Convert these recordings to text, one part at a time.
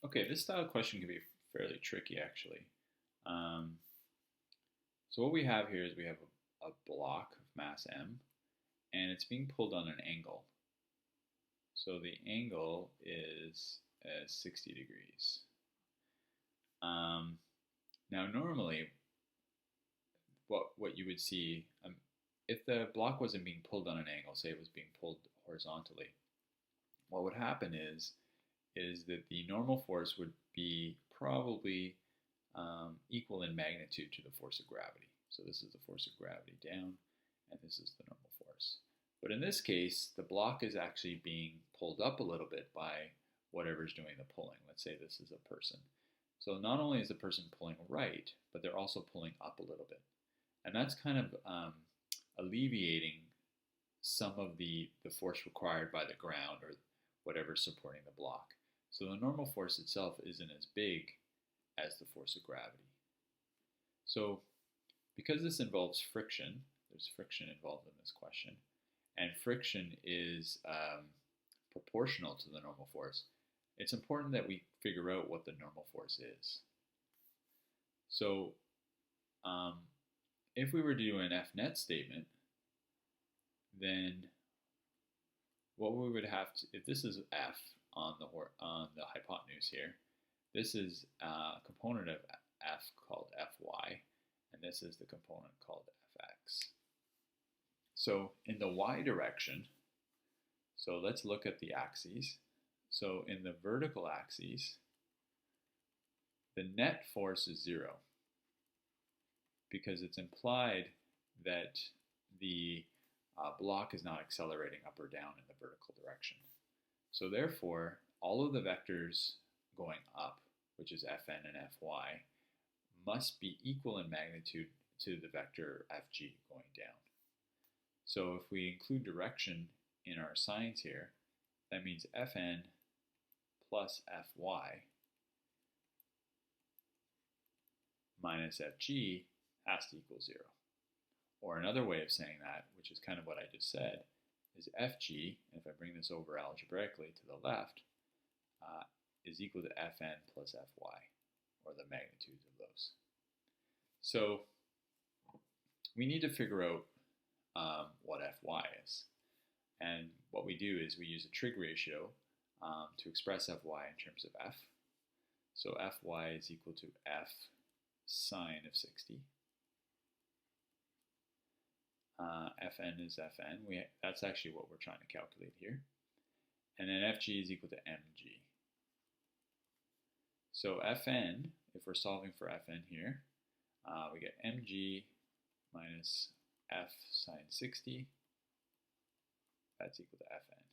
Okay, this style question can be fairly tricky actually. Um, so what we have here is we have a block of mass m, and it's being pulled on an angle. So the angle is 60 degrees. Um, Now normally, what you would see, if the block wasn't being pulled on an angle, say it was being pulled horizontally, what would happen is that the normal force would be probably equal in magnitude to the force of gravity. So this is the force of gravity down, and this is the normal force. But in this case, the block is actually being pulled up a little bit by whatever's doing the pulling. Let's say this is a person. So not only is the person pulling right, but they're also pulling up a little bit. And that's kind of alleviating some of the force required by the ground or whatever's supporting the block. So the normal force itself isn't as big as the force of gravity. So because this involves friction, there's friction involved in this question, and friction is proportional to the normal force, it's important that we figure out what the normal force is. So um, if we were to do an F net statement, then what we would have to, if this is F on the hypotenuse here, this is a component of F called Fy, and this is the component called Fx. So in the y direction, so let's look at the axes. So in the vertical axes, the net force is 0 because it's implied that the block is not accelerating up or down in the vertical direction. So therefore, all of the vectors going up, which is Fn and Fy, must be equal in magnitude to the vector Fg going down. So if we include direction in our signs here, that means Fn plus Fy minus Fg has to equal 0. Or another way of saying that, which is kind of what I just said, is Fg, and if I bring this over algebraically to the left, is equal to Fn plus Fy, or the magnitudes of those. So we need to figure out what Fy is. And what we do is we use a trig ratio to express Fy in terms of F. So Fy is equal to F sine of 60. Fn is Fn. That's actually what we're trying to calculate here. And then Fg is equal to mg. So Fn, if we're solving for Fn here, we get mg minus F sine 60. That's equal to Fn.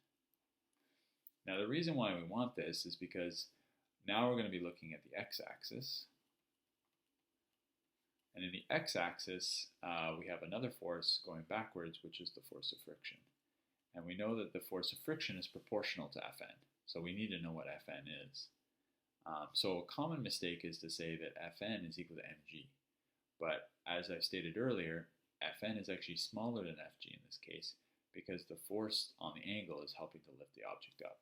Now the reason why we want this is because now we're going to be looking at the x-axis. And in the x-axis, we have another force going backwards, which is the force of friction. And we know that the force of friction is proportional to Fn. So we need to know what Fn is. So a common mistake is to say that Fn is equal to mg. But as I stated earlier, Fn is actually smaller than Fg in this case because the force on the angle is helping to lift the object up.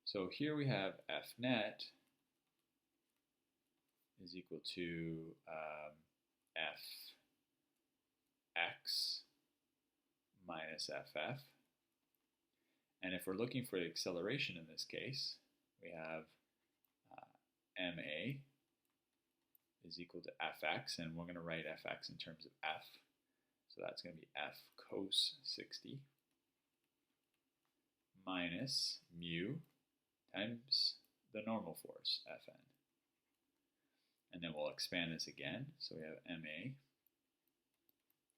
So here we have F net is equal to Fx minus Ff. And if we're looking for the acceleration in this case, we have ma is equal to Fx, and we're going to write Fx in terms of F. So that's going to be F cos 60 minus mu times the normal force, Fn. And then we'll expand this again. So we have ma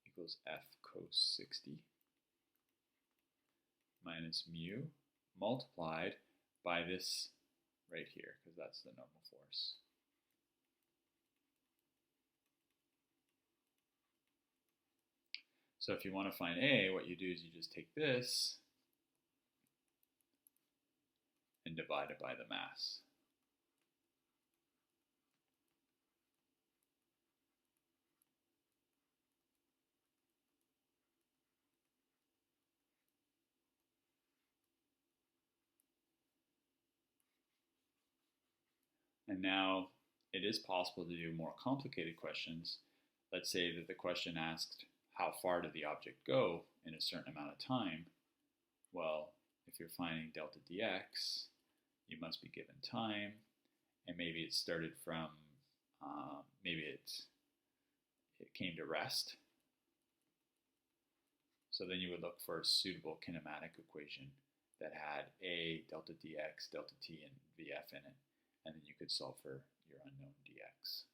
equals F cos 60 minus mu multiplied by this right here, because that's the normal force. So if you want to find A, what you do is you just take this and divide it by the mass. And now it is possible to do more complicated questions. Let's say that the question asked, how far did the object go in a certain amount of time? Well, if you're finding delta dx, you must be given time, and maybe it started from, maybe it came to rest. So then you would look for a suitable kinematic equation that had a delta dx, delta t, and vf in it, and then you could solve for your unknown dx.